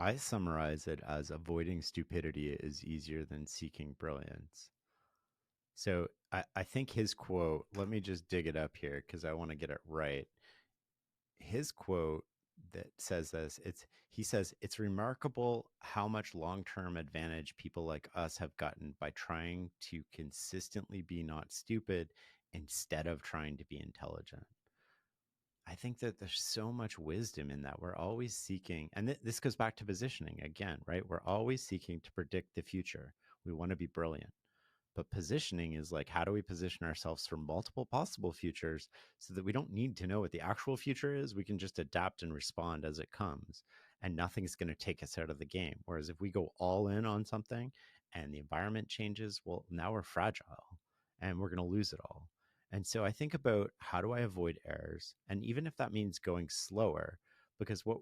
I summarize it as avoiding stupidity is easier than seeking brilliance. So I think his quote, let me just dig it up here because I want to get it right. His quote that says this, he says, it's remarkable how much long-term advantage people like us have gotten by trying to consistently be not stupid instead of trying to be intelligent. I think that there's so much wisdom in that. We're always seeking, and this goes back to positioning again, right? We're always seeking to predict the future. We want to be brilliant. But positioning is like, how do we position ourselves for multiple possible futures so that we don't need to know what the actual future is? We can just adapt and respond as it comes, and nothing's going to take us out of the game. Whereas if we go all in on something and the environment changes, well, now we're fragile and we're going to lose it all. And so I think about how do I avoid errors? And even if that means going slower, because what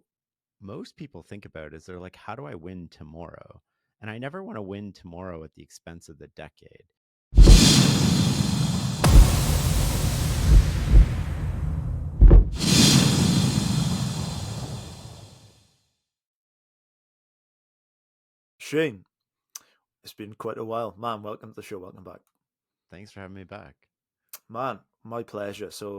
most people think about is they're like, how do I win tomorrow? And I never want to win tomorrow at the expense of the decade. Shane, it's been quite a while. Man, welcome to the show. Welcome back. Thanks for having me back. Man, my pleasure. First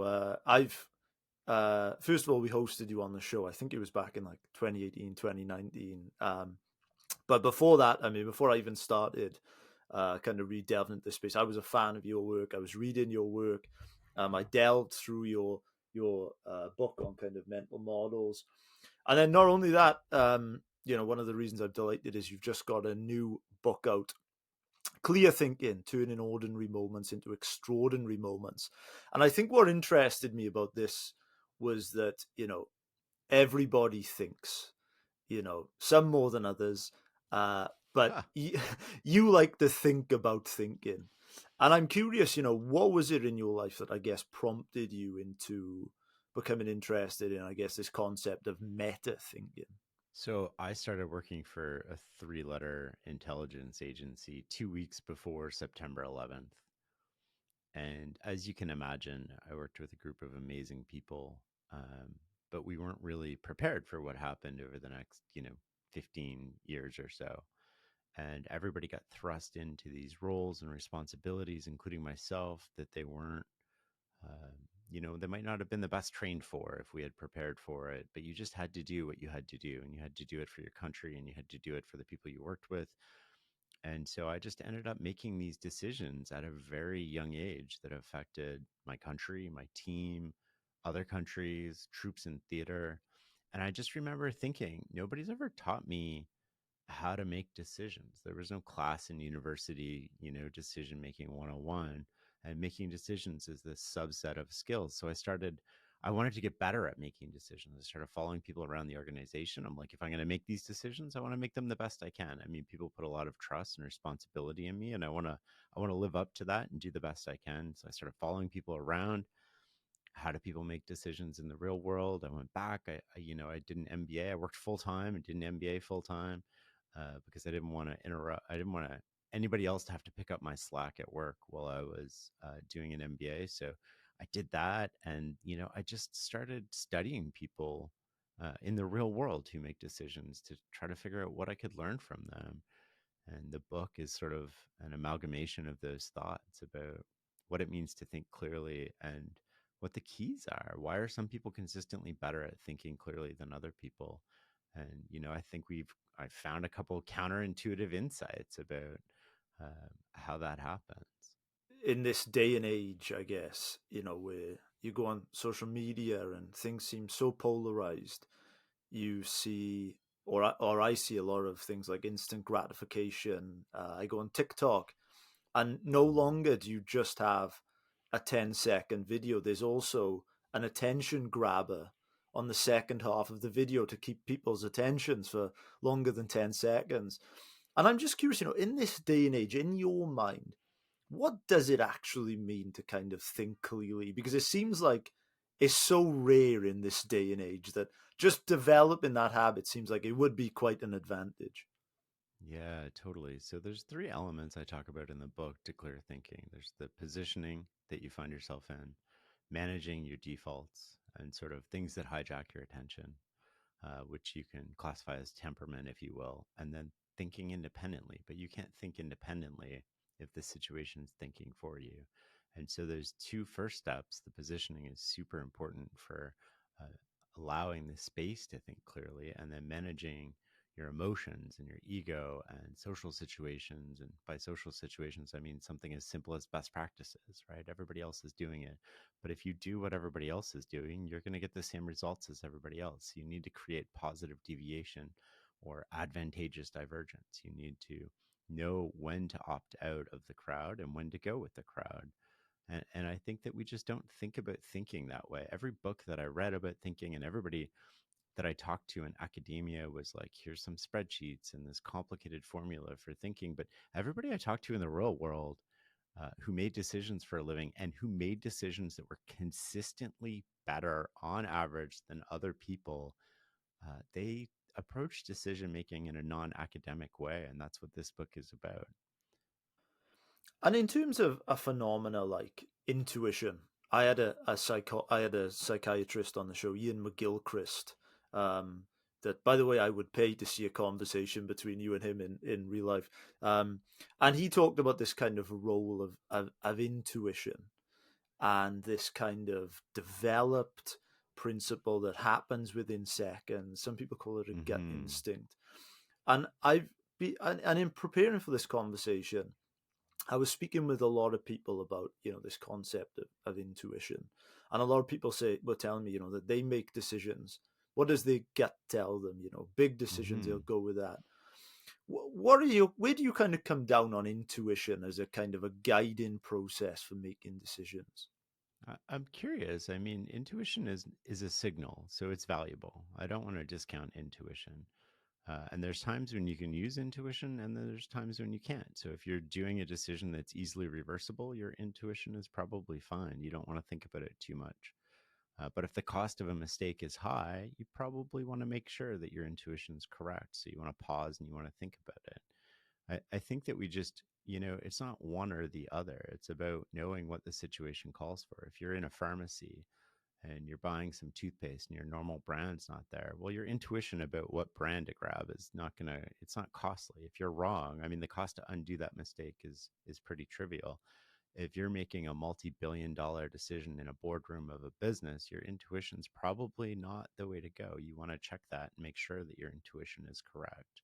of all, we hosted you on the show. I think it was back in like 2018, 2019. But before that, I mean, before I even started kind of re-delving into this space, I was a fan of your work. I was reading your work. I delved through your book on kind of mental models. And then not only that, one of the reasons I'm delighted is you've just got a new book out, Clear Thinking, Turning Ordinary Moments into Extraordinary Moments. And I think what interested me about this was that, everybody thinks, some more than others, but you like to think about thinking. And I'm curious, what was it in your life that I guess prompted you into becoming interested in, I guess, this concept of meta thinking? So I started working for a three-letter intelligence agency 2 weeks before September 11th. And as you can imagine, I worked with a group of amazing people, but we weren't really prepared for what happened over the next, 15 years or so. And everybody got thrust into these roles and responsibilities, including myself, that they weren't, uh, they might not have been the best trained for if we had prepared for it, but you just had to do what you had to do, and you had to do it for your country, and you had to do it for the people you worked with. And so I just ended up making these decisions at a very young age that affected my country, my team, other countries, troops in theater. And I just remember thinking, nobody's ever taught me how to make decisions. There was no class in university, decision making 101. And making decisions is this subset of skills. So I wanted to get better at making decisions. I started following people around the organization. I'm like, if I'm going to make these decisions, I want to make them the best I can. I mean, people put a lot of trust and responsibility in me, and I want to live up to that and do the best I can. So I started following people around. How do people make decisions in the real world? I went back. I did an MBA. I worked full time and did an MBA full time because I didn't want to interrupt. I didn't want anybody else to have to pick up my slack at work while I was doing an MBA. So I did that, and I just started studying people in the real world who make decisions to try to figure out what I could learn from them. And the book is sort of an amalgamation of those thoughts about what it means to think clearly and what the keys are. Why are some people consistently better at thinking clearly than other people? And, I think I found a couple counterintuitive insights about how that happens. In this day and age, I guess, where you go on social media and things seem so polarized, you see, or I see a lot of things like instant gratification. I go on TikTok, and no longer do you just have a 10-second video. There's also an attention grabber on the second half of the video to keep people's attentions for longer than 10 seconds. And I'm just curious, in this day and age, in your mind, what does it actually mean to kind of think clearly? Because it seems like it's so rare in this day and age that just developing that habit seems like it would be quite an advantage. Yeah, totally. So there's three elements I talk about in the book to clear thinking. There's the positioning that you find yourself in, managing your defaults, and sort of things that hijack your attention. which you can classify as temperament, if you will, and then thinking independently. But you can't think independently if the situation is thinking for you. And so those two first steps, the positioning is super important for uh, allowing the space to think clearly, and then managing your emotions and your ego and social situations. And by social situations, I mean something as simple as best practices, right? Everybody else is doing it. But if you do what everybody else is doing, you're going to get the same results as everybody else. You need to create positive deviation or advantageous divergence. You need to know when to opt out of the crowd and when to go with the crowd. And I think that we just don't think about thinking that way. Every book that I read about thinking, and everybody that I talked to in academia was like, here's some spreadsheets and this complicated formula for thinking. But everybody I talked to in the real world who made decisions for a living and who made decisions that were consistently better on average than other people, they approach decision making in a non academic way. And that's what this book is about. And in terms of a phenomena like intuition, I had a psychiatrist on the show, Ian McGilchrist. Um, that, by the way, I would pay to see a conversation between you and him in real life. And he talked about this kind of role of intuition and this kind of developed principle that happens within seconds. Some people call it a gut Mm-hmm. instinct. And and in preparing for this conversation, I was speaking with a lot of people about, this concept of intuition. And a lot of people were telling me, that they make decisions. What does their gut tell them? Big decisions, they'll Mm-hmm. go with that. Where do you kind of come down on intuition as a kind of a guiding process for making decisions? I'm curious. I mean, intuition is a signal, so it's valuable. I don't want to discount intuition. And there's times when you can use intuition, and then there's times when you can't. So if you're doing a decision that's easily reversible, your intuition is probably fine. You don't want to think about it too much. But if the cost of a mistake is high, you probably want to make sure that your intuition is correct. So you want to pause and you want to think about it. I think that we just, it's not one or the other. It's about knowing what the situation calls for. If you're in a pharmacy and you're buying some toothpaste and your normal brand's not there, well, your intuition about what brand to grab is not gonna, it's not costly. If you're wrong, I mean, the cost to undo that mistake is pretty trivial. If you're making a multi-billion-dollar decision in a boardroom of a business, your intuition's probably not the way to go. You want to check that and make sure that your intuition is correct.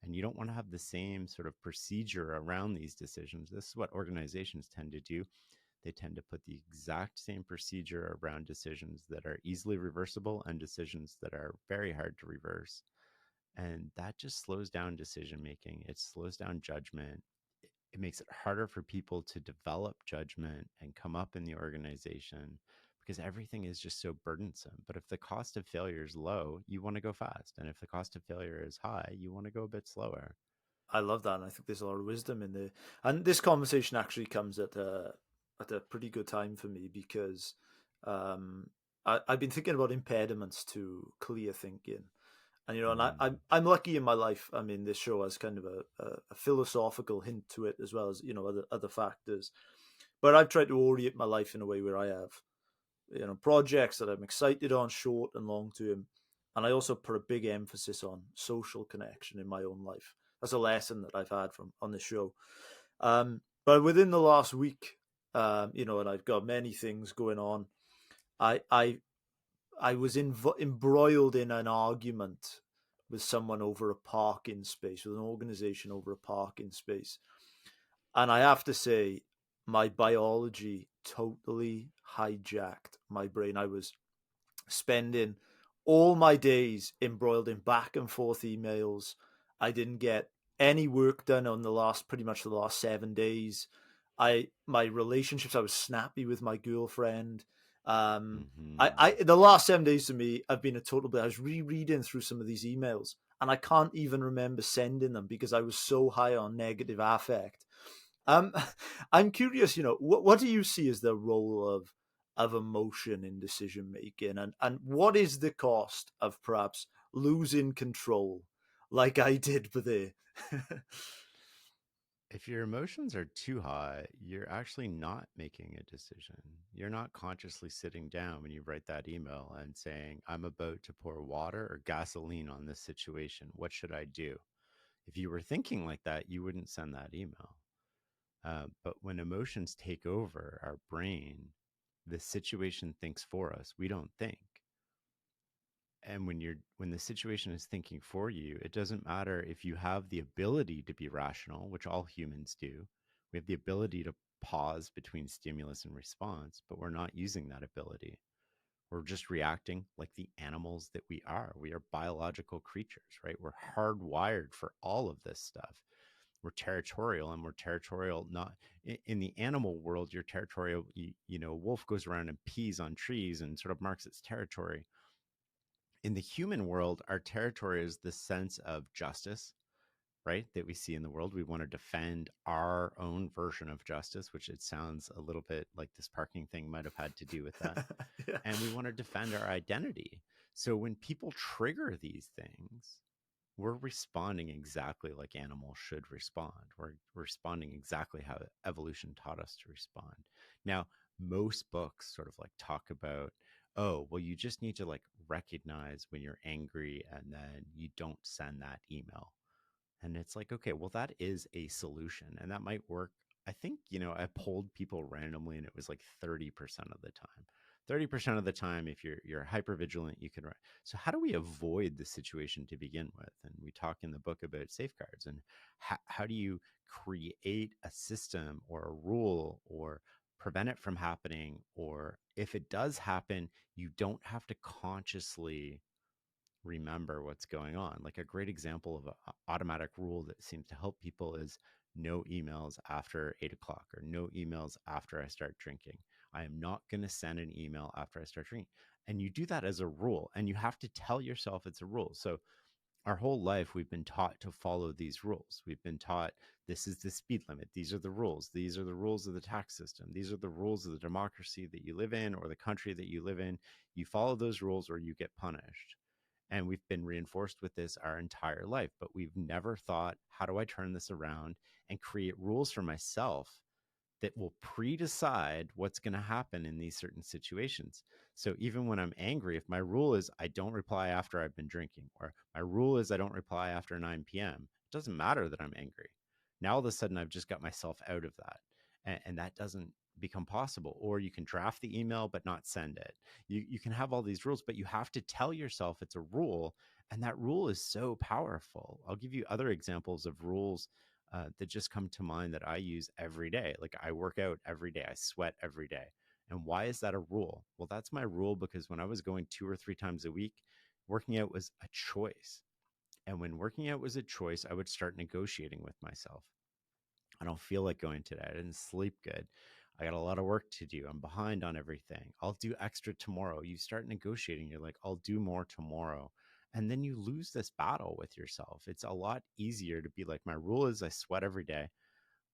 And you don't want to have the same sort of procedure around these decisions. This is what organizations tend to do. They tend to put the exact same procedure around decisions that are easily reversible and decisions that are very hard to reverse. And that just slows down decision making. It slows down judgment. It makes it harder for people to develop judgment and come up in the organization because everything is just so burdensome. But if the cost of failure is low, you want to go fast. And if the cost of failure is high, you want to go a bit slower. I love that, and I think there's a lot of wisdom in there. And this conversation actually comes at a pretty good time for me because um, I've been thinking about impediments to clear thinking, and Mm, I'm lucky in my life. I mean, this show has kind of a philosophical hint to it as well as other factors. But I've tried to orient my life in a way where I have projects that I'm excited on, short and long term, and I also put a big emphasis on social connection in my own life. That's a lesson that I've had from on the show. But within the last week, and I've got many things going on. I I I was embroiled in an argument with someone over a parking space, with an organization over a parking space, and I have to say, my biology totally hijacked my brain. I was spending all my days embroiled in back and forth emails. I didn't get any work done on pretty much the last 7 days. My relationships, I was snappy with my girlfriend. hmm The last 7 days to me have been a total. I was rereading through some of these emails, and I can't even remember sending them because I was so high on negative affect. Um, I'm curious, what do you see as the role of emotion in decision making, and what is the cost of perhaps losing control, like I did with it? If your emotions are too high, you're actually not making a decision. You're not consciously sitting down when you write that email and saying, I'm about to pour water or gasoline on this situation. What should I do? If you were thinking like that, you wouldn't send that email. But when emotions take over our brain, the situation thinks for us. We don't think. And when the situation is thinking for you, it doesn't matter if you have the ability to be rational, which all humans do. We have the ability to pause between stimulus and response, but we're not using that ability. We're just reacting like the animals that we are. We are biological creatures, right? We're hardwired for all of this stuff. We're territorial, and we're territorial not in the animal world. You're territorial. A wolf goes around and pees on trees and sort of marks its territory. In the human world, our territory is the sense of justice, right? That we see in the world. We want to defend our own version of justice, which it sounds a little bit like this parking thing might have had to do with that. Yeah. And we want to defend our identity. So when people trigger these things, we're responding exactly like animals should respond. We're responding exactly how evolution taught us to respond. Now, most books sort of like talk about, oh, well, you just need to like recognize when you're angry and then you don't send that email. And it's like, okay, well, that is a solution and that might work. I think, I polled people randomly and it was like 30% of the time. 30% of the time, if you're hyper vigilant, you can. So, how do we avoid the situation to begin with? And we talk in the book about safeguards and how do you create a system or a rule or prevent it from happening? Or if it does happen, you don't have to consciously remember what's going on. Like a great example of an automatic rule that seems to help people is no emails after 8 o'clock or no emails after I start drinking. I am not going to send an email after I start drinking. And you do that as a rule, and you have to tell yourself it's a rule. So our whole life we've been taught to follow these rules. We've been taught this is the speed limit, these are the rules, these are the rules of the tax system, these are the rules of the democracy that you live in or the country that you live in. You follow those rules or you get punished. And we've been reinforced with this our entire life, but we've never thought, how do I turn this around and create rules for myself that will pre-decide what's going to happen in these certain situations? So even when I'm angry, if my rule is I don't reply after I've been drinking, or my rule is I don't reply after 9 p.m., it doesn't matter that I'm angry. Now all of a sudden I've just got myself out of that. And that doesn't become possible. Or you can draft the email but not send it. You can have all these rules, but you have to tell yourself it's a rule. And that rule is so powerful. I'll give you other examples of rules that just come to mind that I use every day. Like I work out every day, I sweat every day. And why is that a rule? Well, that's my rule because when I was going 2 or 3 times a week, working out was a choice. And when working out was a choice, I would start negotiating with myself. I don't feel like going today. I didn't sleep good. I got a lot of work to do. I'm behind on everything. I'll do extra tomorrow. You start negotiating. You're like, I'll do more tomorrow. And then you lose this battle with yourself. It's a lot easier to be like, my rule is I sweat every day.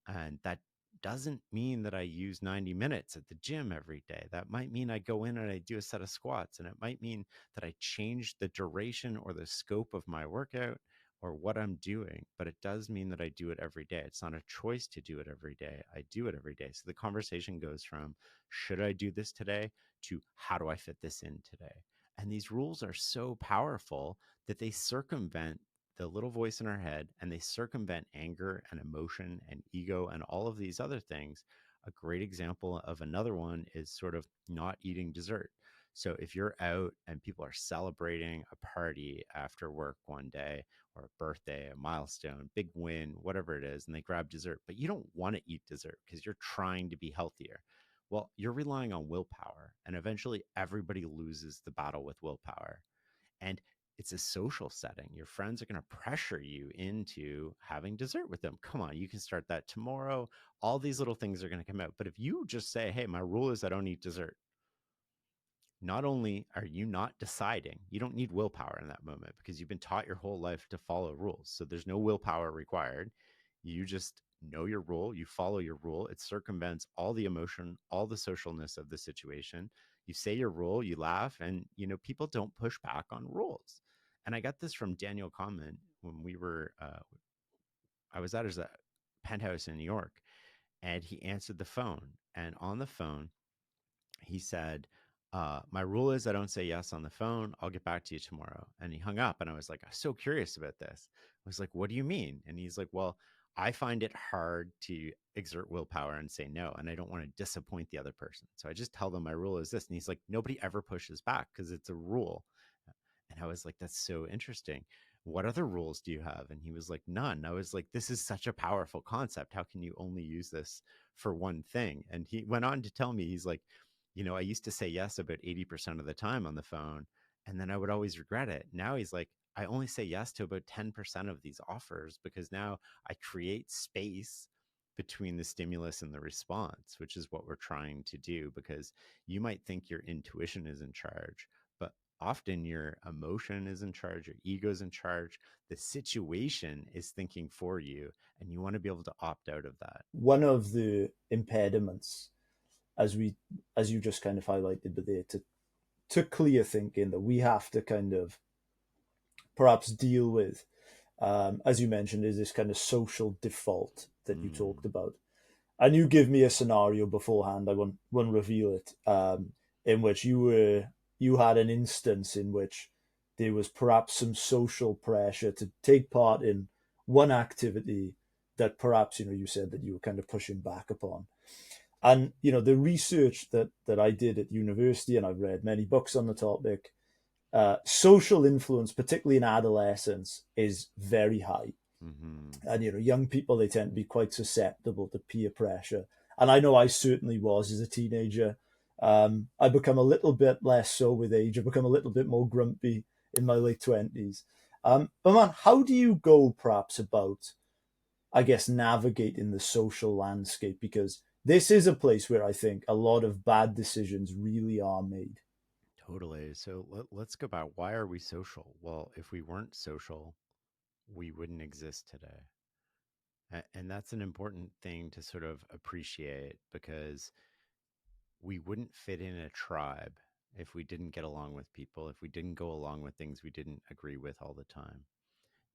And that doesn't mean that I use 90 minutes at the gym every day. That might mean I go in and I do a set of squats. And it might mean that I change the duration or the scope of my workout or what I'm doing. But it does mean that I do it every day. It's not a choice to do it every day. I do it every day. So the conversation goes from should I do this today to how do I fit this in today? And these rules are so powerful that they circumvent the little voice in our head and they circumvent anger and emotion and ego and all of these other things. A great example of another one is sort of not eating dessert. So if you're out and people are celebrating a party after work one day or a birthday, a milestone, big win, whatever it is, and they grab dessert, but you don't want to eat dessert because you're trying to be healthier. Well, you're relying on willpower, and eventually everybody loses the battle with willpower. And it's a social setting. Your friends are going to pressure you into having dessert with them. Come on, you can start that tomorrow. All these little things are going to come out. But if you just say, hey, my rule is I don't eat dessert, not only are you not deciding, you don't need willpower in that moment because you've been taught your whole life to follow rules. So there's no willpower required. You just know your rule, you follow your rule. It circumvents all the emotion, all the socialness of the situation. You say your rule, you laugh, and people don't push back on rules. And I got this from Daniel Kahneman when we were I was at his penthouse in New York. And he answered the phone. And on the phone, he said, my rule is I don't say yes on the phone. I'll get back to you tomorrow. And he hung up. And I was like, I'm so curious about this. I was like, what do you mean? And he's like, well, I find it hard to exert willpower and say no. And I don't want to disappoint the other person. So I just tell them my rule is this. And he's like, nobody ever pushes back because it's a rule. And I was like, that's so interesting. What other rules do you have? And he was like, none. I was like, this is such a powerful concept. How can you only use this for one thing? And he went on to tell me, he's like, I used to say yes about 80% of the time on the phone, and then I would always regret it. Now he's like, I only say yes to about 10% of these offers because now I create space between the stimulus and the response, which is what we're trying to do. Because you might think your intuition is in charge, but often your emotion is in charge, your ego is in charge, the situation is thinking for you, and you want to be able to opt out of that. One of the impediments, as we as you just kind of highlighted there, to clear thinking that we have to kind of perhaps deal with, as you mentioned, is this kind of social default that you talked Mm, about. And you give me a scenario beforehand. I won't reveal it. In which you had an instance in which there was perhaps some social pressure to take part in one activity that perhaps you said that you were kind of pushing back upon. And the research that I did at university, and I've read many books on the topic, social influence, particularly in adolescence, is very high. mm-hmm. And young people, they tend to be quite susceptible to peer pressure. And I know I certainly was as a teenager. I become a little bit less so with age. I become a little bit more grumpy in my late 20s. But man, how do you go perhaps about, I guess, navigating the social landscape? Because this is a place where I think a lot of bad decisions really are made. Totally. So let's go back. Why are we social? Well, if we weren't social, we wouldn't exist today. And that's an important thing to sort of appreciate, because we wouldn't fit in a tribe if we didn't get along with people, if we didn't go along with things we didn't agree with all the time.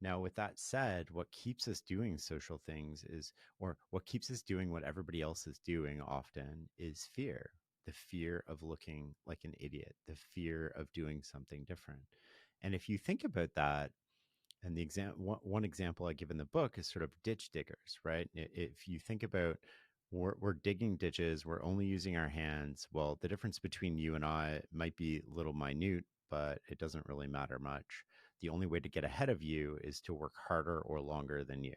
Now, with that said, what keeps us doing social things is, or what keeps us doing what everybody else is doing often, is fear. The fear of looking like an idiot, the fear of doing something different. And if you think about that, and one example I give in the book is sort of ditch diggers, right? If you think about, we're digging ditches, we're only using our hands. Well, the difference between you and I might be a little minute, but it doesn't really matter much. The only way to get ahead of you is to work harder or longer than you.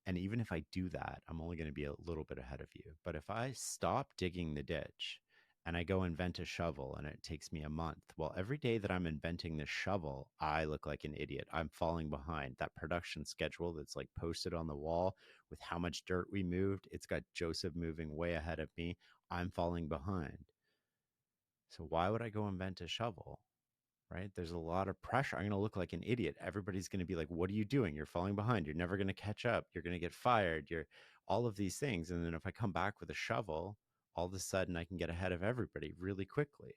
And even if I do that, I'm only going to be a little bit ahead of you. But if I stop digging the ditch and I go invent a shovel and it takes me a month, well, every day that I'm inventing this shovel, I look like an idiot. I'm falling behind. That production schedule that's like posted on the wall with how much dirt we moved, it's got Joseph moving way ahead of me. I'm falling behind. So why would I go invent a shovel? Right? There's a lot of pressure. I'm going to look like an idiot. Everybody's going to be like, what are you doing? You're falling behind. You're never going to catch up. You're going to get fired. You're all of these things. And then if I come back with a shovel, all of a sudden I can get ahead of everybody really quickly.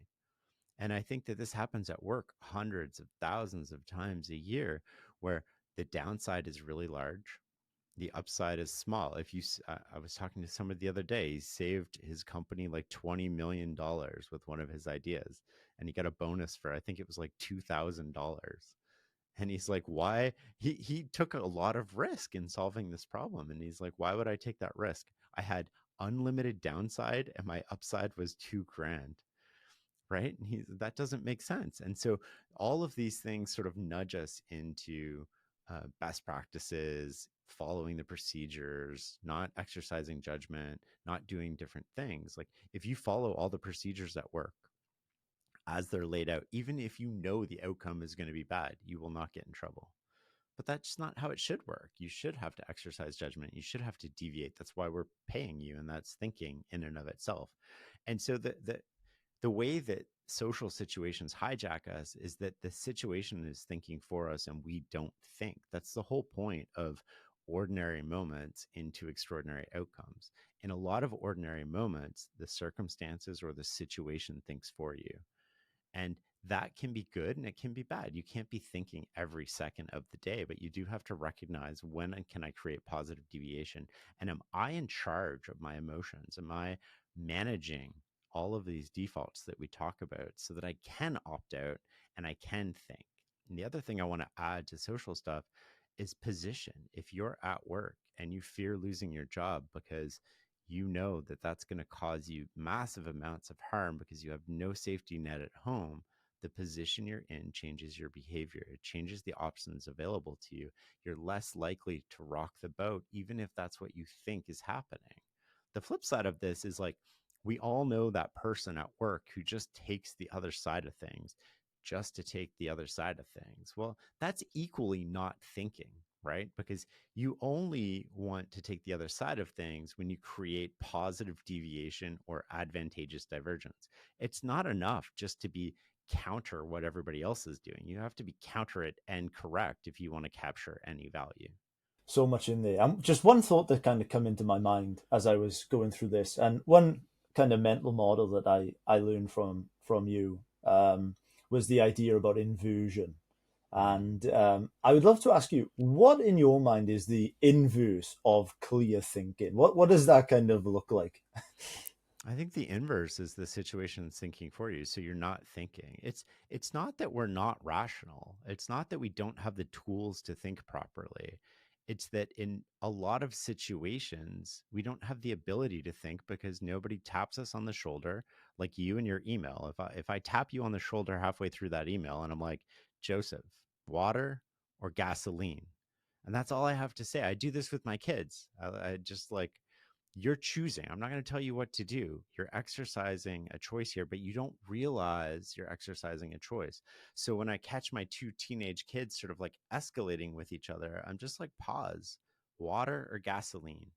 And I think that this happens at work hundreds of thousands of times a year, where the downside is really large, the upside is small. I was talking to somebody the other day, he saved his company like $20 million with one of his ideas, and he got a bonus for, I think it was like $2,000. And he's like, why? He took a lot of risk in solving this problem, and he's like, why would I take that risk? I had unlimited downside, and my upside was 2 grand. Right? And that doesn't make sense. And so all of these things sort of nudge us into best practices, following the procedures, not exercising judgment, not doing different things. Like if you follow all the procedures at work as they're laid out, even if you know the outcome is going to be bad, you will not get in trouble. But that's not how it should work. You should have to exercise judgment. You should have to deviate. That's why we're paying you, and that's thinking in and of itself. And so the way that social situations hijack us is that the situation is thinking for us and we don't think. That's the whole point of ordinary moments into extraordinary outcomes. In a lot of ordinary moments, the circumstances or the situation thinks for you. And that can be good and it can be bad. You can't be thinking every second of the day, but you do have to recognize when and can I create positive deviation? And am I in charge of my emotions? Am I managing all of these defaults that we talk about so that I can opt out and I can think? And the other thing I want to add to social stuff is position. If you're at work and you fear losing your job because you know that that's going to cause you massive amounts of harm because you have no safety net at home, the position you're in changes your behavior. It changes the options available to you. You're less likely to rock the boat, even if that's what you think is happening. The flip side of this is like, we all know that person at work who just takes the other side of things just to take the other side of things. Well, that's equally not thinking, right? Because you only want to take the other side of things when you create positive deviation or advantageous divergence. It's not enough just to be counter what everybody else is doing. You have to be counter it and correct if you want to capture any value. So much in there. Just one thought that kind of come into my mind as I was going through this, and one kind of mental model that I learned from you was the idea about inversion. Mm. And I would love to ask you, what in your mind is the inverse of clear thinking? What does that kind of look like? I think the inverse is the situation thinking for you. So you're not thinking. It's not that we're not rational. It's not that we don't have the tools to think properly. It's that in a lot of situations, we don't have the ability to think because nobody taps us on the shoulder like you and your email. If I tap you on the shoulder halfway through that email and I'm like, Joseph, water or gasoline? And that's all I have to say. I do this with my kids. I just like, you're choosing. I'm not going to tell you what to do. You're exercising a choice here, but you don't realize you're exercising a choice. So when I catch my two teenage kids sort of like escalating with each other, I'm just like, pause, water or gasoline?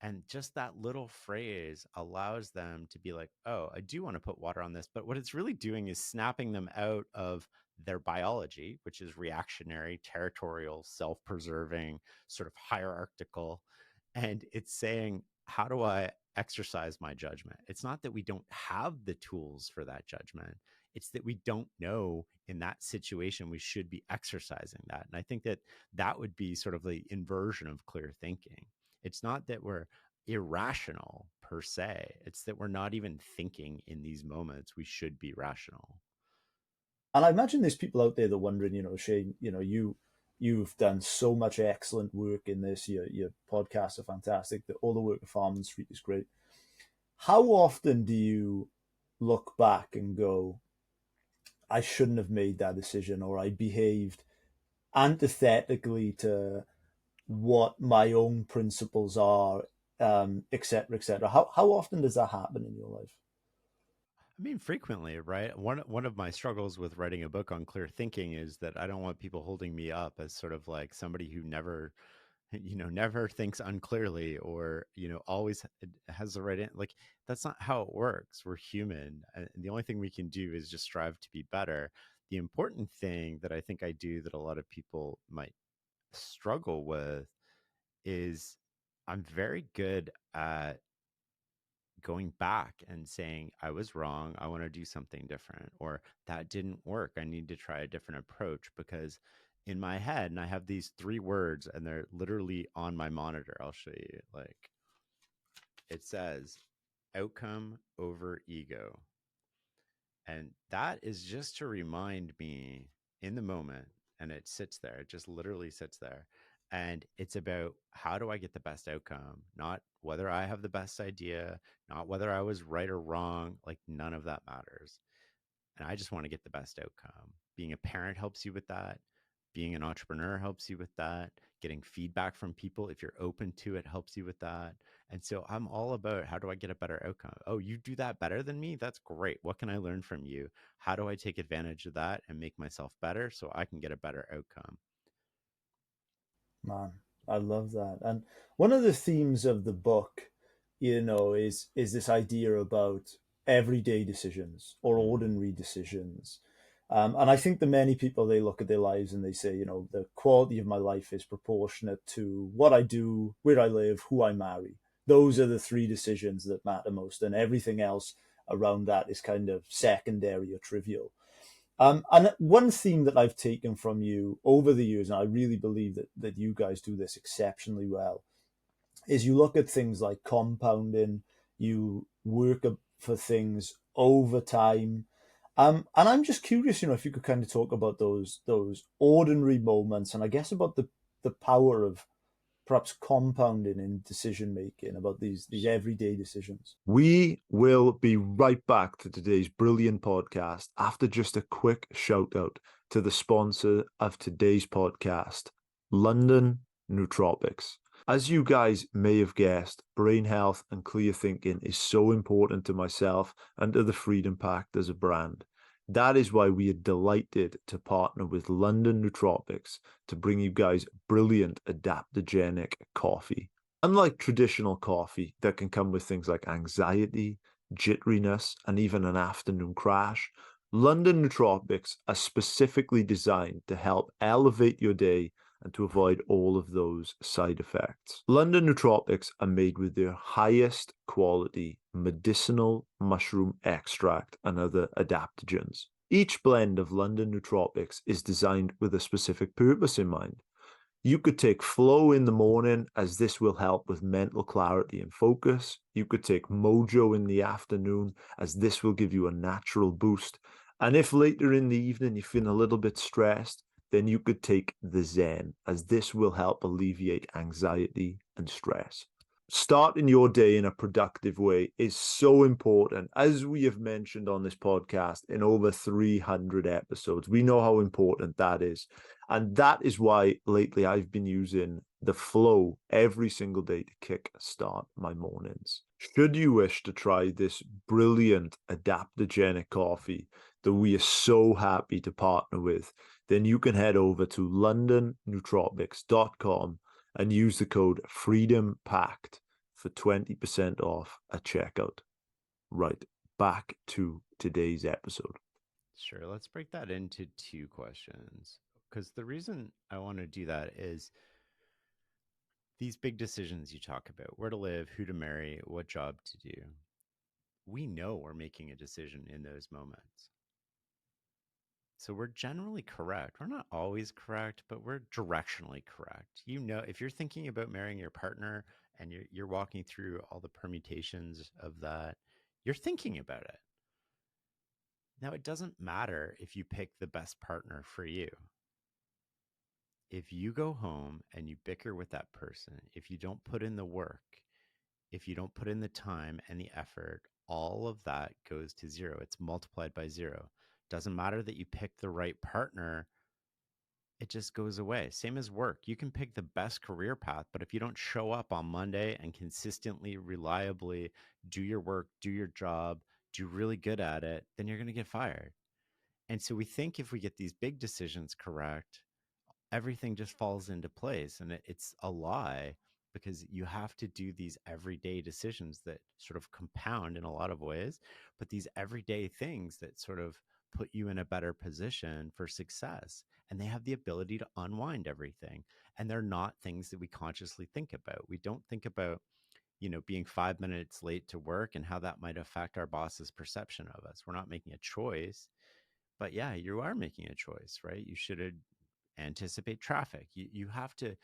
And just that little phrase allows them to be like, oh, I do want to put water on this. But what it's really doing is snapping them out of their biology, which is reactionary, territorial, self preserving, sort of hierarchical. And it's saying, how do I exercise my judgment? It's not that we don't have the tools for that judgment. It's that we don't know in that situation we should be exercising that. And I think that that would be sort of the inversion of clear thinking. It's not that we're irrational per se. It's that we're not even thinking in these moments. We should be rational. And I imagine there's people out there that are wondering, Shane, you've done so much excellent work in this. Your podcasts are fantastic. All the work at Farnam Street is great. How often do you look back and go, I shouldn't have made that decision, or I behaved antithetically to what my own principles are, et cetera, et cetera. How often does that happen in your life? I mean, frequently, right? One of my struggles with writing a book on clear thinking is that I don't want people holding me up as sort of like somebody who never, never thinks unclearly or, always has the right like that's not how it works. We're human. And the only thing we can do is just strive to be better. The important thing that I think I do that a lot of people might struggle with is I'm very good at going back and saying, I was wrong. I want to do something different, or that didn't work. I need to try a different approach because in my head, and I have these three words and they're literally on my monitor. I'll show you. Like it says, outcome over ego. And that is just to remind me in the moment, and it sits there, it just literally sits there. And it's about how do I get the best outcome, not whether I have the best idea, not whether I was right or wrong. Like, none of that matters. And I just want to get the best outcome. Being a parent helps you with that. Being an entrepreneur helps you with that. Getting feedback from people, if you're open to it, helps you with that. And so I'm all about how do I get a better outcome? Oh, you do that better than me? That's great. What can I learn from you? How do I take advantage of that and make myself better so I can get a better outcome? Man, I love that. And one of the themes of the book, is this idea about everyday decisions or Mm, ordinary decisions. And I think that many people, they look at their lives and they say, the quality of my life is proportionate to what I do, where I live, who I marry. Those are the three decisions that matter most, and everything else around that is kind of secondary or trivial. And one theme that I've taken from you over the years, and I really believe that you guys do this exceptionally well, is you look at things like compounding, you work for things over time. And I'm just curious, if you could kind of talk about those ordinary moments, and I guess about the power of perhaps compounding in decision making, about these everyday decisions. We will be right back to today's brilliant podcast after just a quick shout out to the sponsor of today's podcast, London Nootropics. As you guys may have guessed, brain health and clear thinking is so important to myself and to the Freedom Pact as a brand. That is why we are delighted to partner with London Nootropics to bring you guys brilliant adaptogenic coffee. Unlike traditional coffee that can come with things like anxiety, jitteriness, and even an afternoon crash, London Nootropics are specifically designed to help elevate your day and to avoid all of those side effects. London Nootropics are made with their highest quality medicinal mushroom extract and other adaptogens. Each blend of London Nootropics is designed with a specific purpose in mind. You could take flow in the morning, as this will help with mental clarity and focus. You could take mojo in the afternoon, as this will give you a natural boost. And if later in the evening you're feeling a little bit stressed, then you could take the Zen, as this will help alleviate anxiety and stress. Starting your day in a productive way is so important. As we have mentioned on this podcast in over 300 episodes, we know how important that is. And that is why lately I've been using the flow every single day to kick start my mornings. Should you wish to try this brilliant adaptogenic coffee that we are so happy to partner with, then you can head over to londonnootropics.com and use the code freedompact for 20% off at checkout. Right, back to today's episode. Sure, let's break that into two questions. Because the reason I want to do that is these big decisions you talk about, where to live, who to marry, what job to do. We know we're making a decision in those moments. So we're generally correct. We're not always correct, but we're directionally correct. If you're thinking about marrying your partner and you're walking through all the permutations of that, you're thinking about it. Now, it doesn't matter if you pick the best partner for you. If you go home and you bicker with that person, if you don't put in the work, if you don't put in the time and the effort, all of that goes to zero. It's multiplied by zero. Doesn't matter that you pick the right partner, it just goes away. Same as work. You can pick the best career path, but if you don't show up on Monday and consistently, reliably do your work, do your job, do really good at it, then you're going to get fired. And so we think if we get these big decisions correct, everything just falls into place. And it's a lie, because you have to do these everyday decisions that sort of compound in a lot of ways, but these everyday things that sort of put you in a better position for success. And they have the ability to unwind everything. And they're not things that we consciously think about. We don't think about, being 5 minutes late to work and how that might affect our boss's perception of us. We're not making a choice. But yeah, you are making a choice, right? You should anticipate traffic. You have to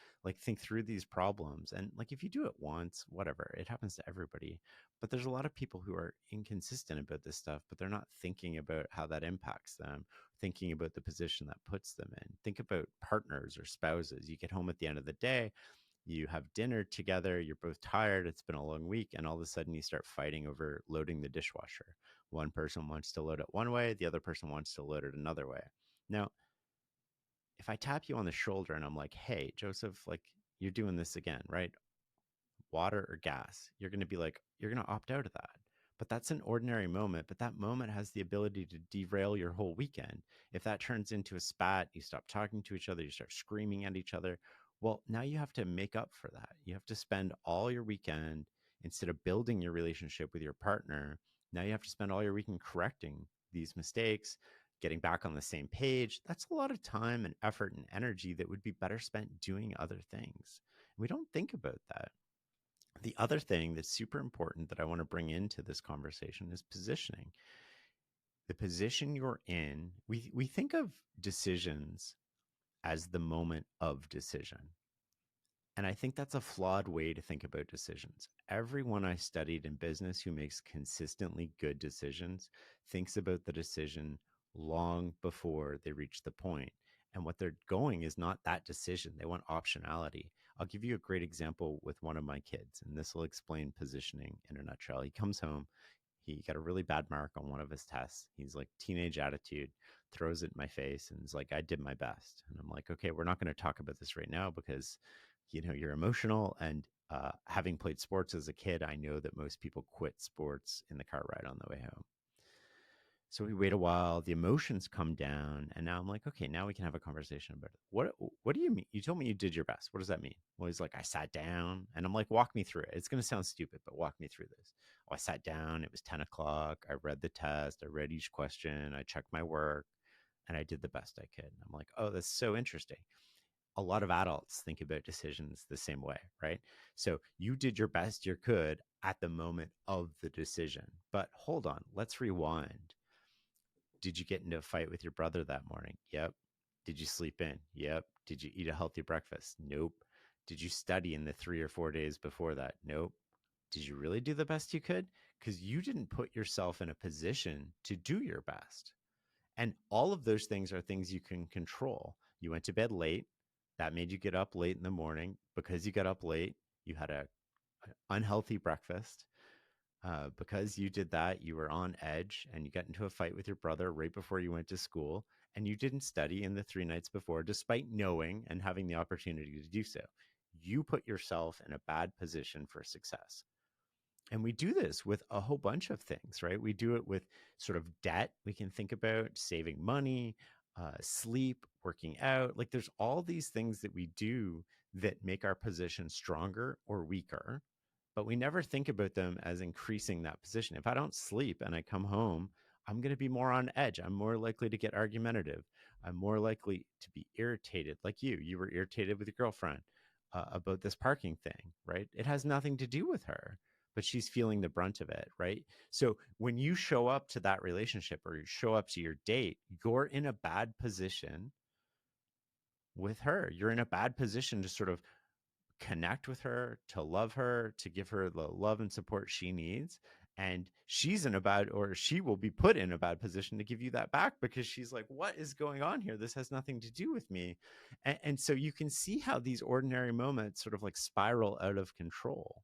think through these problems. And if you do it once, whatever, it happens to everybody. But there's a lot of people who are inconsistent about this stuff, but they're not thinking about how that impacts them, thinking about the position that puts them in. Think about partners or spouses. You get home at the end of the day, you have dinner together, you're both tired, it's been a long week, and all of a sudden you start fighting over loading the dishwasher. One person wants to load it one way, the other person wants to load it another way. Now, if I tap you on the shoulder and I'm like, hey, Joseph, you're doing this again, right? Water or gas, you're going to be like, you're going to opt out of that. But that's an ordinary moment, but that moment has the ability to derail your whole weekend. If that turns into a spat, you stop talking to each other, you start screaming at each other. Well, now you have to make up for that. You have to spend all your weekend, instead of building your relationship with your partner, now you have to spend all your weekend correcting these mistakes, getting back on the same page. That's a lot of time and effort and energy that would be better spent doing other things. We don't think about that. The other thing that's super important that I want to bring into this conversation is positioning. the position you're in, we think of decisions as the moment of decision. And I think that's a flawed way to think about decisions. Everyone I studied in business who makes consistently good decisions thinks about the decision long before they reach the point. And what they're going is not that decision. They want optionality. I'll give you a great example with one of my kids, and this will explain positioning in a nutshell. He comes home, he got a really bad mark on one of his tests. He's like, teenage attitude, throws it in my face, and is like, I did my best. And I'm like, okay, we're not going to talk about this right now because you're emotional. And having played sports as a kid, I know that most people quit sports in the car ride on the way home. So we wait a while, the emotions come down, and now I'm like, okay, now we can have a conversation about it. What do you mean? You told me you did your best. What does that mean? Well, he's like, I sat down, and I'm like, walk me through it. It's going to sound stupid, but walk me through this. Oh, I sat down, it was 10 o'clock, I read the test, I read each question, I checked my work, and I did the best I could. And I'm like, oh, that's so interesting. A lot of adults think about decisions the same way, right? So you did your best you could at the moment of the decision. But hold on, let's rewind. Did you get into a fight with your brother that morning? Yep. Did you sleep in? Yep. Did you eat a healthy breakfast? Nope. Did you study in the 3 or 4 days before that? Nope. Did you really do the best you could? Because you didn't put yourself in a position to do your best. And all of those things are things you can control. You went to bed late. That made you get up late in the morning. Because you got up late, you had an unhealthy breakfast. Because you did that, you were on edge and you got into a fight with your brother right before you went to school, and you didn't study in the 3 nights before, despite knowing and having the opportunity to do so. You put yourself in a bad position for success. And we do this with a whole bunch of things, right? We do it with sort of debt. We can think about saving money, sleep, working out. Like there's all these things that we do that make our position stronger or weaker, but we never think about them as increasing that position. If I don't sleep and I come home, I'm going to be more on edge. I'm more likely to get argumentative. I'm more likely to be irritated. Like you were irritated with your girlfriend about this parking thing, right? It has nothing to do with her, but she's feeling the brunt of it, right? So when you show up to that relationship or you show up to your date, you're in a bad position with her. You're in a bad position to sort of connect with her, to love her, to give her the love and support she needs. And she's in a bad, or she will be put in a bad position to give you that back because she's like, what is going on here? This has nothing to do with me. And so you can see how these ordinary moments sort of like spiral out of control.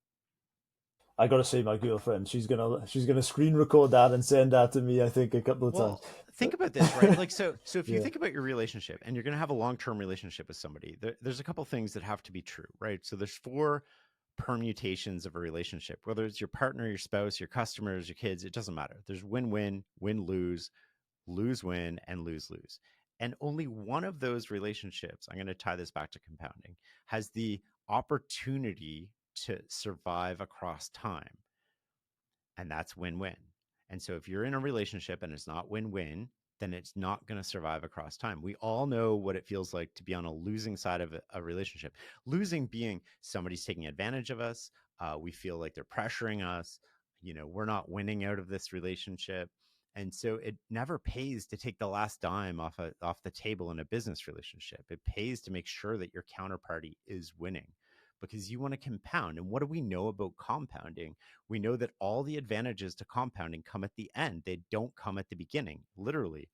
I gotta say, my girlfriend, she's gonna screen record that and send that to me. I think a couple of times. Well, think about this, right? Like, so if you Yeah. think about your relationship and you're going to have a long-term relationship with somebody, there's a couple things that have to be true, right? So there's 4 permutations of a relationship, whether it's your partner, your spouse, your customers, your kids, it doesn't matter. There's win-win, win-lose, lose-win, and lose-lose. And only one of those relationships, I'm going to tie this back to compounding, has the opportunity to survive across time. And that's win-win. And so if you're in a relationship and it's not win-win, then it's not going to survive across time. We all know what it feels like to be on a losing side of a relationship. Losing being somebody's taking advantage of us. We feel like they're pressuring us. We're not winning out of this relationship. And so it never pays to take the last dime off the table in a business relationship. It pays to make sure that your counterparty is winning because you want to compound. And what do we know about compounding? We know that all the advantages to compounding come at the end. They don't come at the beginning, literally.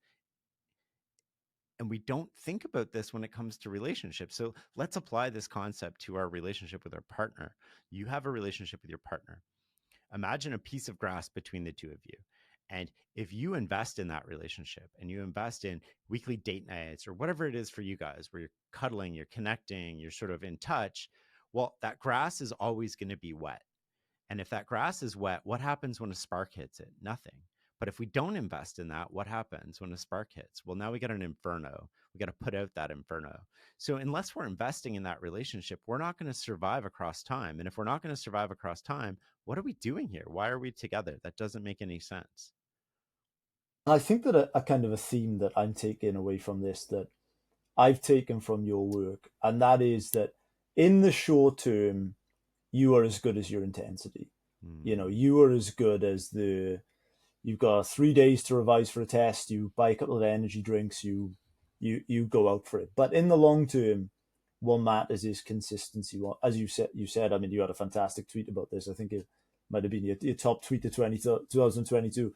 And we don't think about this when it comes to relationships. So let's apply this concept to our relationship with our partner. You have a relationship with your partner. Imagine a piece of grass between the two of you. And if you invest in that relationship and you invest in weekly date nights or whatever it is for you guys, where you're cuddling, you're connecting, you're sort of in touch, well, that grass is always going to be wet. And if that grass is wet, what happens when a spark hits it? Nothing. But if we don't invest in that, what happens when a spark hits? Well, now we got an inferno. We got to put out that inferno. So unless we're investing in that relationship, we're not going to survive across time. And if we're not going to survive across time, what are we doing here? Why are we together? That doesn't make any sense. I think that a kind of a theme that I'm taking away from this, that I've taken from your work, and that is that in the short term, you are as good as your intensity. Hmm. You are as good as you've got 3 days to revise for a test, you buy a couple of energy drinks, you go out for it. But in the long term, what matters is consistency. Well, as you said, I mean, you had a fantastic tweet about this. I think it might have been your top tweet of 2022.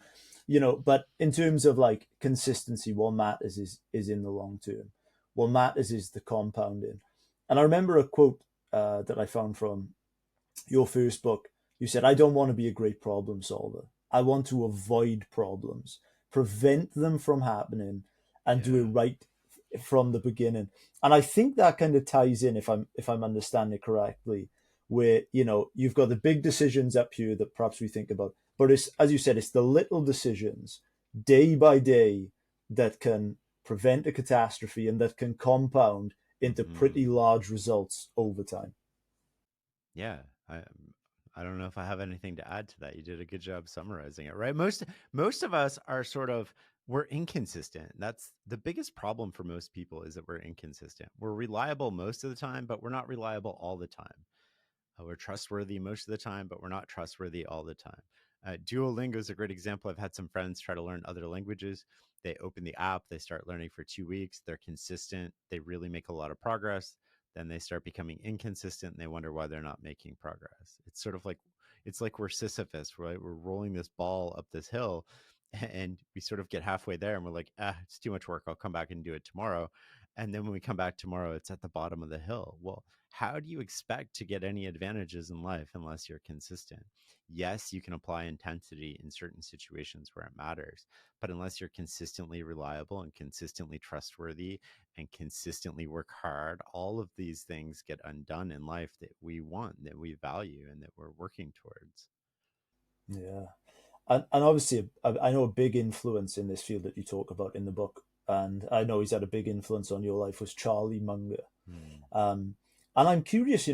But in terms of like consistency, what matters is in the long term. What matters is the compounding. And I remember a quote that I found from your first book. You said, "I don't want to be a great problem solver. I want to avoid problems, prevent them from happening, and do it Yeah. right from the beginning." And I think that kind of ties in, if I'm understanding it correctly, where you've got the big decisions up here that perhaps we think about, but it's, as you said, it's the little decisions day by day that can prevent a catastrophe and that can compound into pretty Hmm. large results over time. Yeah. I don't know if I have anything to add to that. You did a good job summarizing it, right? Most of us are sort of we're inconsistent. That's the biggest problem for most people is that we're inconsistent. We're reliable most of the time, but we're not reliable all the time. We're trustworthy most of the time, but we're not trustworthy all the time. Duolingo is a great example. I've had some friends try to learn other languages. They open the app, they start learning for 2 weeks, they're consistent, they really make a lot of progress. Then they start becoming inconsistent and they wonder why they're not making progress. It's sort of like it's like we're Sisyphus, right? We're rolling this ball up this hill and we sort of get halfway there and we're like, it's too much work. I'll come back and do it tomorrow. And then when we come back tomorrow, it's at the bottom of the hill. Well, how do you expect to get any advantages in life unless you're consistent? Yes, you can apply intensity in certain situations where it matters, but unless you're consistently reliable and consistently trustworthy and consistently work hard, all of these things get undone in life that we want, that we value, and that we're working towards. Yeah. And obviously, I know a big influence in this field that you talk about in the book, and I know he's had a big influence on your life, was Charlie Munger. Hmm. Um, and I'm curious,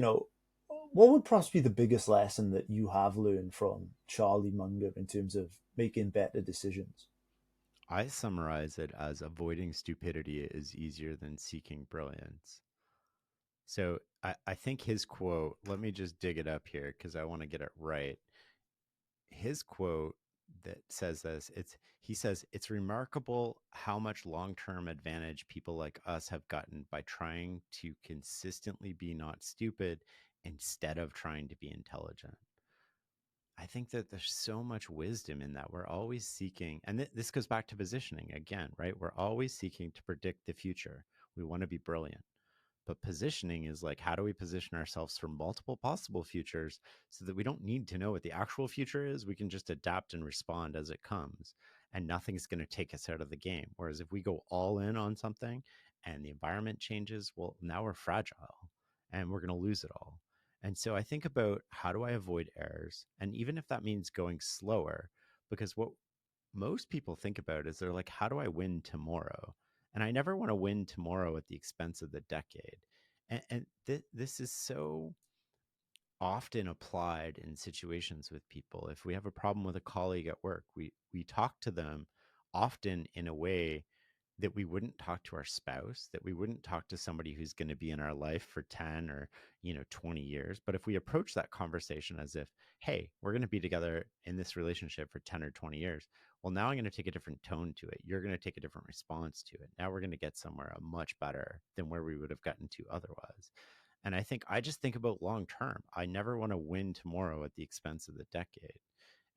what would perhaps be the biggest lesson that you have learned from Charlie Munger in terms of making better decisions? I summarize it as avoiding stupidity is easier than seeking brilliance. So I think his quote, let me just dig it up here because I want to get it right. His quote that says this, he says, it's remarkable how much long-term advantage people like us have gotten by trying to consistently be not stupid instead of trying to be intelligent. I think that there's so much wisdom in that. We're always seeking, and this goes back to positioning again, right? We're always seeking to predict the future. We want to be brilliant. But positioning is like, how do we position ourselves for multiple possible futures so that we don't need to know what the actual future is? We can just adapt and respond as it comes, and nothing's going to take us out of the game. Whereas if we go all in on something and the environment changes, well, now we're fragile and we're going to lose it all. And so I think about how do I avoid errors? And even if that means going slower, because what most people think about is they're like, how do I win tomorrow? And I never want to win tomorrow at the expense of the decade. And this is so often applied in situations with people. If we have a problem with a colleague at work, we talk to them often in a way that we wouldn't talk to our spouse, that we wouldn't talk to somebody who's going to be in our life for 10 or 20 years. But if we approach that conversation as if, hey, we're going to be together in this relationship for 10 or 20 years, well, now I'm going to take a different tone to it. You're going to take a different response to it. Now we're going to get somewhere much better than where we would have gotten to otherwise. And I just think about long term. I never want to win tomorrow at the expense of the decade.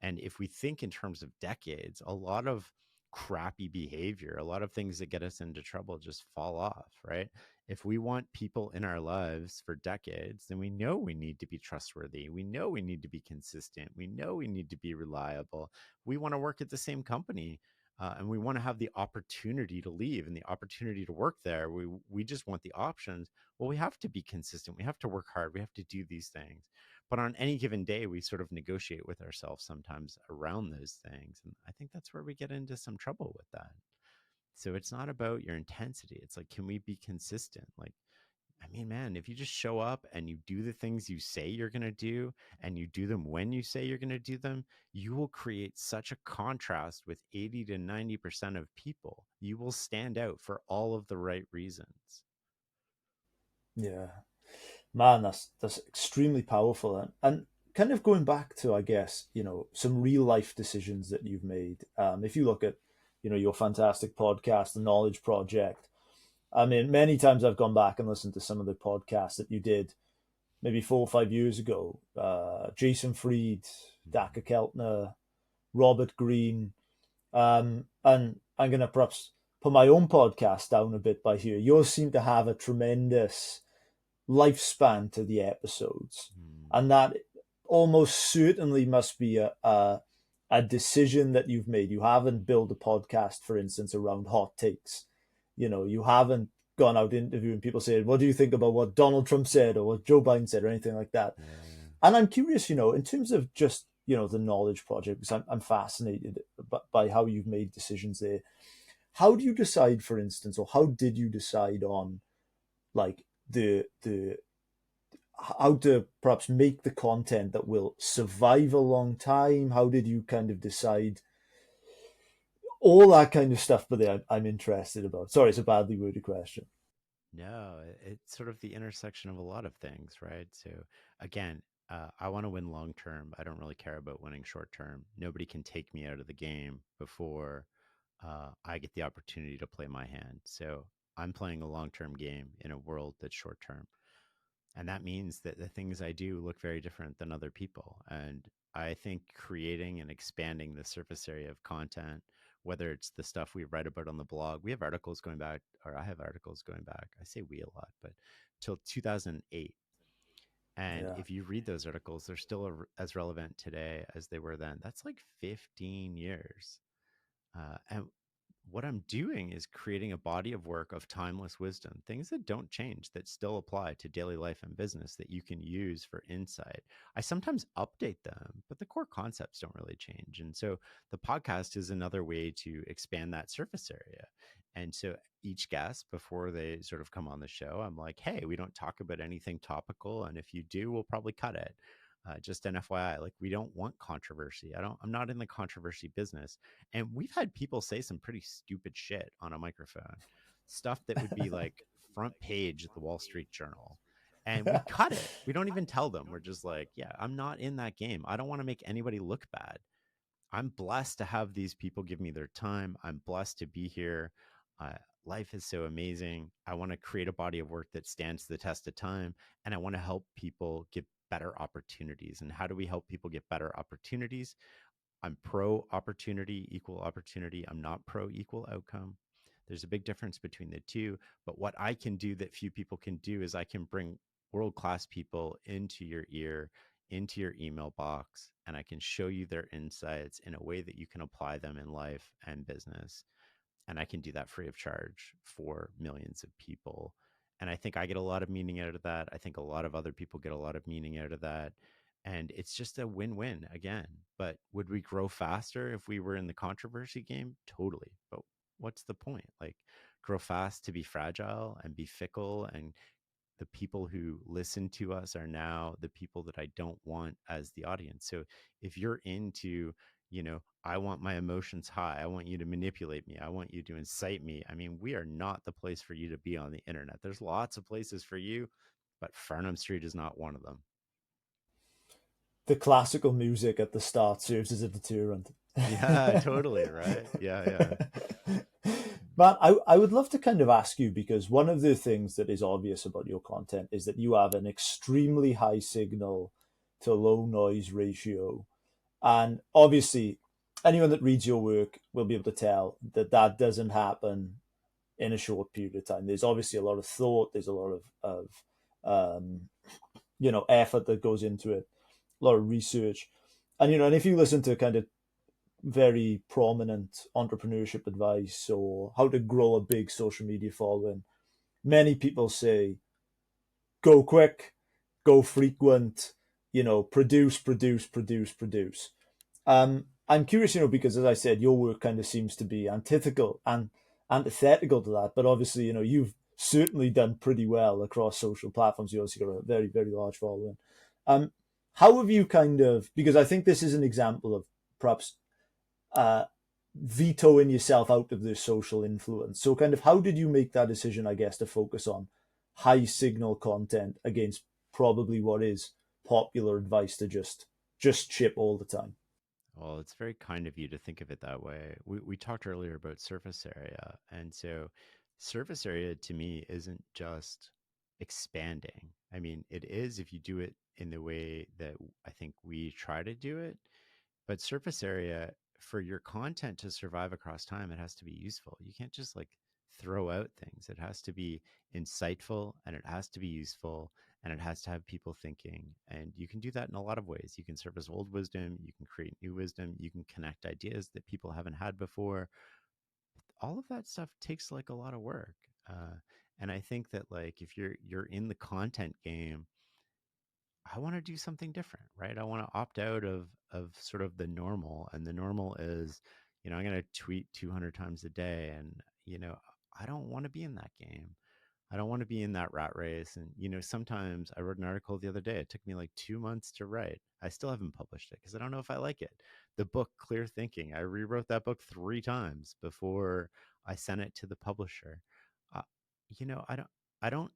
And if we think in terms of decades, a lot of crappy behavior, a lot of things that get us into trouble just fall off, right? If we want people in our lives for decades, then we know we need to be trustworthy. We know we need to be consistent. We know we need to be reliable. We want to work at the same company. And we want to have the opportunity to leave and the opportunity to work there. We just want the options. Well, we have to be consistent. We have to work hard. We have to do these things. But on any given day, we sort of negotiate with ourselves sometimes around those things. And I think that's where we get into some trouble with that. So it's not about your intensity. It's like, can we be consistent? Like, I mean, man, if you just show up and you do the things you say you're going to do and you do them when you say you're going to do them, you will create such a contrast with 80 to 90% of people. You will stand out for all of the right reasons. Yeah, man, that's extremely powerful. And kind of going back to, I guess, some real life decisions that you've made. If you look at, your fantastic podcast, The Knowledge Project. I mean, many times I've gone back and listened to some of the podcasts that you did maybe 4 or 5 years ago. Jason Fried, Mhm. Daka Keltner, Robert Greene. And I'm going to perhaps put my own podcast down a bit by here. Yours seem to have a tremendous lifespan to the episodes, Mm. and that almost certainly must be a decision that you've made. You haven't built a podcast, for instance, around hot takes. You haven't gone out interviewing people saying, "What do you think about what Donald Trump said or what Joe Biden said," or anything like that. Yeah. And I'm curious, in terms of just the Knowledge Project, because I'm fascinated by how you've made decisions there. How do you decide, for instance, or how did you decide on like the how to perhaps make the content that will survive a long time? How did you kind of decide all that kind of stuff? But I'm interested about. Sorry, it's a badly worded question. No, it's sort of the intersection of a lot of things, right? So again, I want to win long term. I don't really care about winning short term. Nobody can take me out of the game before I get the opportunity to play my hand. So I'm playing a long term game in a world that's short term. And that means that the things I do look very different than other people. And I think creating and expanding the surface area of content, whether it's the stuff we write about on the blog, we have articles going back, or I have articles going back. I say we a lot, but till 2008. And Yeah. if you read those articles, they're still as relevant today as they were then. That's like 15 years. And what I'm doing is creating a body of work of timeless wisdom, things that don't change, that still apply to daily life and business that you can use for insight. I sometimes update them, but the core concepts don't really change. And so the podcast is another way to expand that surface area. And so each guest, before they sort of come on the show, I'm like, hey, we don't talk about anything topical. And if you do, we'll probably cut it. Just an FYI, like we don't want controversy. I'm not in the controversy business. And we've had people say some pretty stupid shit on a microphone, stuff that would be like front page at the Wall Street Journal. And we cut it. We don't even tell them. We're just like, yeah, I'm not in that game. I don't want to make anybody look bad. I'm blessed to have these people give me their time. I'm blessed to be here. Uh, Life is so amazing. I want to create a body of work that stands the test of time, and I want to help people get better opportunities. And how do we help people get better opportunities? I'm pro opportunity, equal opportunity. I'm not pro equal outcome. There's a big difference between the two. But what I can do that few people can do is I can bring world class people into your ear, into your email box, and I can show you their insights in a way that you can apply them in life and business. And I can do that free of charge for millions of people. And I think I get a lot of meaning out of that. I think a lot of other people get a lot of meaning out of that. And it's just a win-win again. But would we grow faster if we were in the controversy game? Totally. But what's the point? Like, grow fast to be fragile and be fickle, and the people who listen to us are now the people that I don't want as the audience. So if you're into, I want my emotions high, I want you to manipulate me, I want you to incite me. I mean, we are not the place for you to be on the internet. There's lots of places for you, but Farnam Street is not one of them. The classical music at the start serves as a deterrent. Yeah, totally. Right. Yeah. Yeah. Matt, I would love to kind of ask you, because one of the things that is obvious about your content is that you have an extremely high signal to low noise ratio. And obviously, anyone that reads your work will be able to tell that that doesn't happen in a short period of time. There's obviously a lot of thought, there's a lot of effort that goes into it, a lot of research. And if you listen to kind of very prominent entrepreneurship advice or how to grow a big social media following, many people say go quick, go frequent, produce, produce, produce, produce. I'm curious, because as I said, your work kind of seems to be antithetical to that. But obviously, you've certainly done pretty well across social platforms. You obviously got a very, very large following. Um, how have you kind of, because I think this is an example of perhaps uh, vetoing yourself out of this social influence. So, kind of, how did you make that decision? I guess to focus on high signal content against probably what is popular advice to just ship all the time. Well, it's very kind of you to think of it that way. We talked earlier about surface area. And so, surface area to me isn't just expanding. I mean, it is if you do it in the way that I think we try to do it. But surface area, for your content to survive across time, it has to be useful. You can't just like throw out things. It has to be insightful and it has to be useful and it has to have people thinking. And you can do that in a lot of ways. You can surface old wisdom, you can create new wisdom, you can connect ideas that people haven't had before. All of that stuff takes like a lot of work. And I think that like if you're in the content game, I want to do something different, right? I want to opt out of sort of the normal, and the normal is, I'm going to tweet 200 times a day, and I don't want to be in that game. I don't want to be in that rat race. And sometimes I wrote an article the other day. It took me like 2 months to write. I still haven't published it because I don't know if I like it. The book Clear Thinking, I rewrote that book 3 times before I sent it to the publisher. Uh, I don't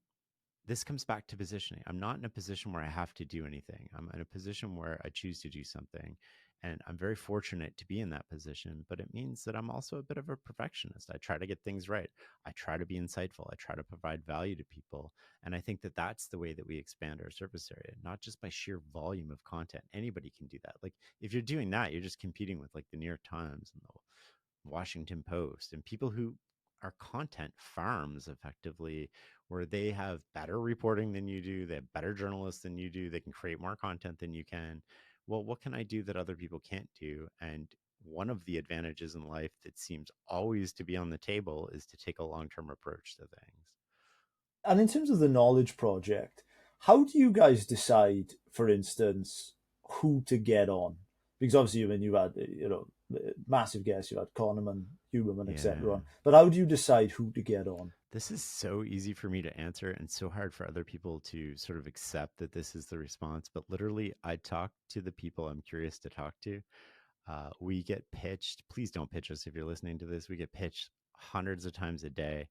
this comes back to positioning. I'm not in a position where I have to do anything. I'm in a position where I choose to do something. And I'm very fortunate to be in that position, but it means that I'm also a bit of a perfectionist. I try to get things right. I try to be insightful. I try to provide value to people. And I think that that's the way that we expand our surface area, not just by sheer volume of content. Anybody can do that. Like if you're doing that, you're just competing with like the New York Times and the Washington Post and people who are content farms effectively, where they have better reporting than you do, they have better journalists than you do, they can create more content than you can. Well, what can I do that other people can't do? And one of the advantages in life that seems always to be on the table is to take a long-term approach to things. And in terms of the knowledge project, how do you guys decide, for instance, who to get on? Because obviously, I mean, you've had massive guests, you've had Kahneman, Huberman, etc. Yeah. on. But how do you decide who to get on? This is so easy for me to answer and so hard for other people to sort of accept that this is the response. But literally, I talk to the people I'm curious to talk to. We get pitched. Please don't pitch us if you're listening to this. We get pitched hundreds of times a day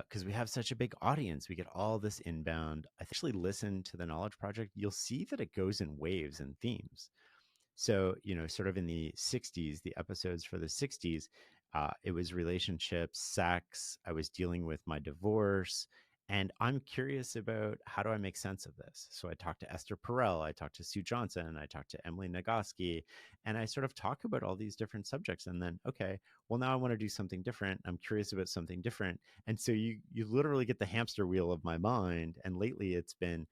because we have such a big audience. We get all this inbound. I actually listen to the Knowledge Project. You'll see that it goes in waves and themes. So, sort of in the 60s, the episodes for the 60s, it was relationships, sex. I was dealing with my divorce. And I'm curious about how do I make sense of this? So I talked to Esther Perel, I talked to Sue Johnson, I talked to Emily Nagoski, and I sort of talk about all these different subjects. And then, okay, well, now I want to do something different. I'm curious about something different. And so you literally get the hamster wheel of my mind. And lately it's been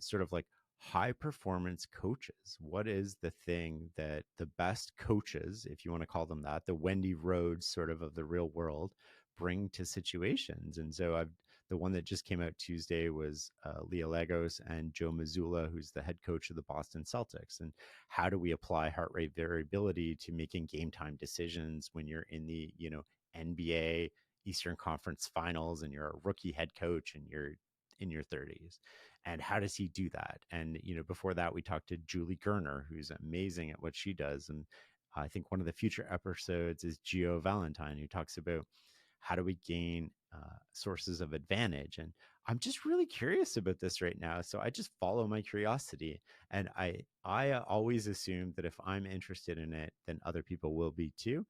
sort of like high performance coaches. What is the thing that the best coaches, if you want to call them that, the Wendy Rhodes sort of the real world, bring to situations? And so the one that just came out Tuesday was Leah Lagos and Joe Mazzulla, who's the head coach of the Boston Celtics. And how do we apply heart rate variability to making game time decisions when you're in the NBA Eastern Conference Finals and you're a rookie head coach and you're in your 30s? And how does he do that? And before that we talked to Julie Gerner, who's amazing at what she does. And I think one of the future episodes is Gio Valentine, who talks about how do we gain sources of advantage. And I'm just really curious about this right now, so I just follow my curiosity. And I always assume that if I'm interested in it, then other people will be too.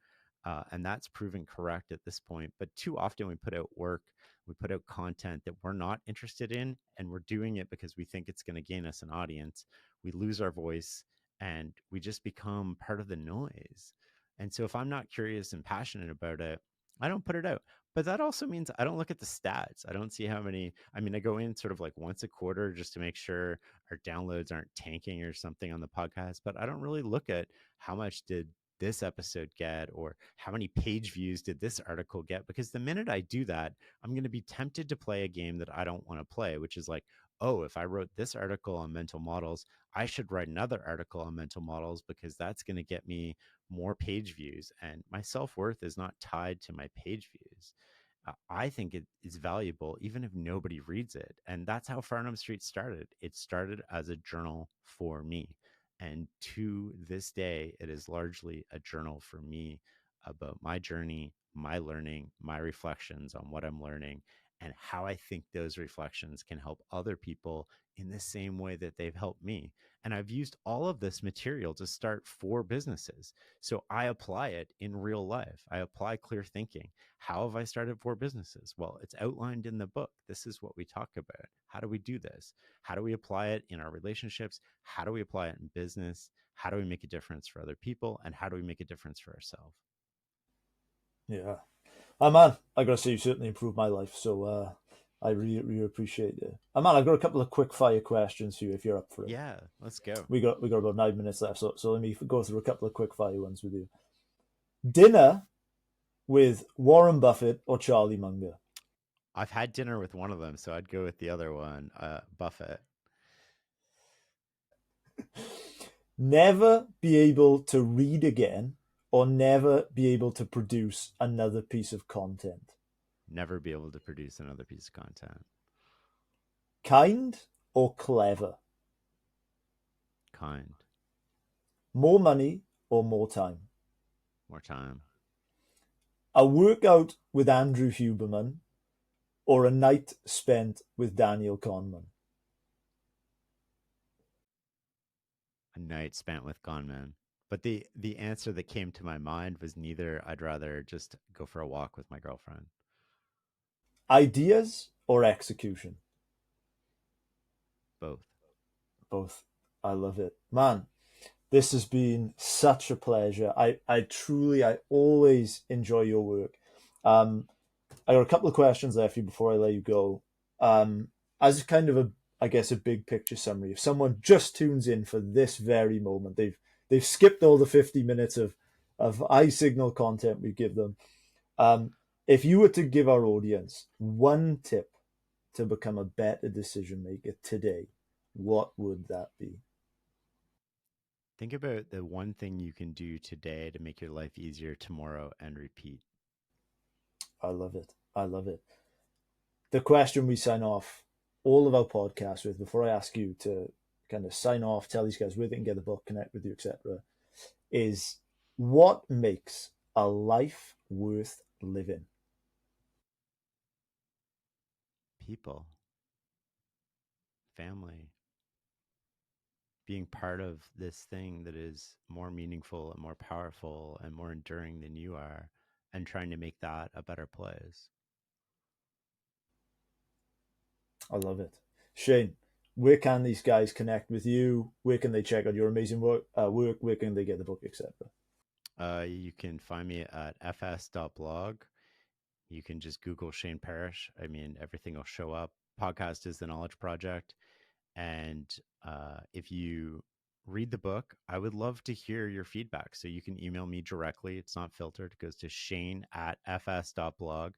And that's proven correct at this point. But too often we put out work, we put out content that we're not interested in, and we're doing it because we think it's going to gain us an audience. We lose our voice and we just become part of the noise. And so if I'm not curious and passionate about it, I don't put it out. But that also means I don't look at the stats. I don't see how many. I mean, I go in sort of like once a quarter just to make sure our downloads aren't tanking or something on the podcast. But I don't really look at how much did this episode get or how many page views did this article get, because the minute I do that, I'm going to be tempted to play a game that I don't want to play, which is like, oh, if I wrote this article on mental models, I should write another article on mental models because that's going to get me more page views. And my self-worth is not tied to my page views. I think it is valuable even if nobody reads it. And that's how Farnam Street started. It started as a journal for me. And to this day, it is largely a journal for me about my journey, my learning, my reflections on what I'm learning. and how I think those reflections can help other people in the same way that they've helped me. And I've used all of this material to start 4 businesses. So I apply it in real life. I apply clear thinking. How have I started 4 businesses? Well, it's outlined in the book. This is what we talk about. How do we do this? How do we apply it in our relationships? How do we apply it in business? How do we make a difference for other people? And how do we make a difference for ourselves? Yeah. Man, I gotta say you certainly improved my life. So I really appreciate it. Man, I've got a couple of quick fire questions for you if you're up for it. Yeah, let's go. We got about 9 minutes left, so let me go through a couple of quick fire ones with you. Dinner with Warren Buffett or Charlie Munger? I've had dinner with one of them, so I'd go with the other one, Buffett. Never be able to read again or never be able to produce another piece of content? Never be able to produce another piece of content. Kind or clever? Kind. More money or more time? More time. A workout with Andrew Huberman or a night spent with Daniel Kahneman? A night spent with Gunman. But the answer that came to my mind was neither. I'd rather just go for a walk with my girlfriend. Ideas or execution? Both. Both. I love it. Man, this has been such a pleasure. I truly, I always enjoy your work. I got a couple of questions there for you before I let you go. As kind of a, I guess, a big picture summary, if someone just tunes in for this very moment, they've skipped all the 50 minutes of high signal content we give them. If you were to give our audience one tip to become a better decision maker today, what would that be? Think about the one thing you can do today to make your life easier tomorrow and repeat. I love it. I love it. The question we sign off all of our podcasts with, before I ask you to kind of sign off, tell these guys where they can get the book, connect with you, etc., is what makes a life worth living? People, family, being part of this thing that is more meaningful and more powerful and more enduring than you are, and trying to make that a better place. I love it. Shane, where can these guys connect with you? Where can they check out your amazing work? Where can they get the book, etc.? You can find me at fs.blog. You can just Google Shane Parrish. I mean, everything will show up. Podcast is the Knowledge Project. And if you read the book, I would love to hear your feedback. So you can email me directly. It's not filtered. It goes to shane@fs.blog.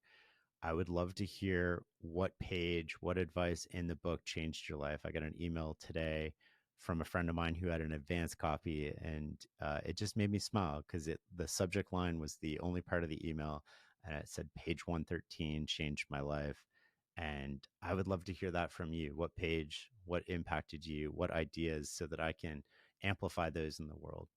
I would love to hear what page, what advice in the book changed your life. I got an email today from a friend of mine who had an advanced copy, and it just made me smile because the subject line was the only part of the email, and it said page 113 changed my life. And I would love to hear that from you. What page, what impacted you, what ideas, so that I can amplify those in the world.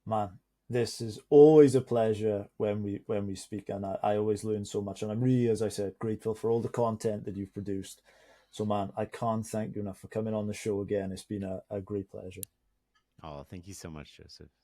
Man, this is always a pleasure when we speak, and I always learn so much. And I'm really, as I said, grateful for all the content that you've produced. So, man, I can't thank you enough for coming on the show again. It's been a great pleasure. Oh, thank you so much, Joseph.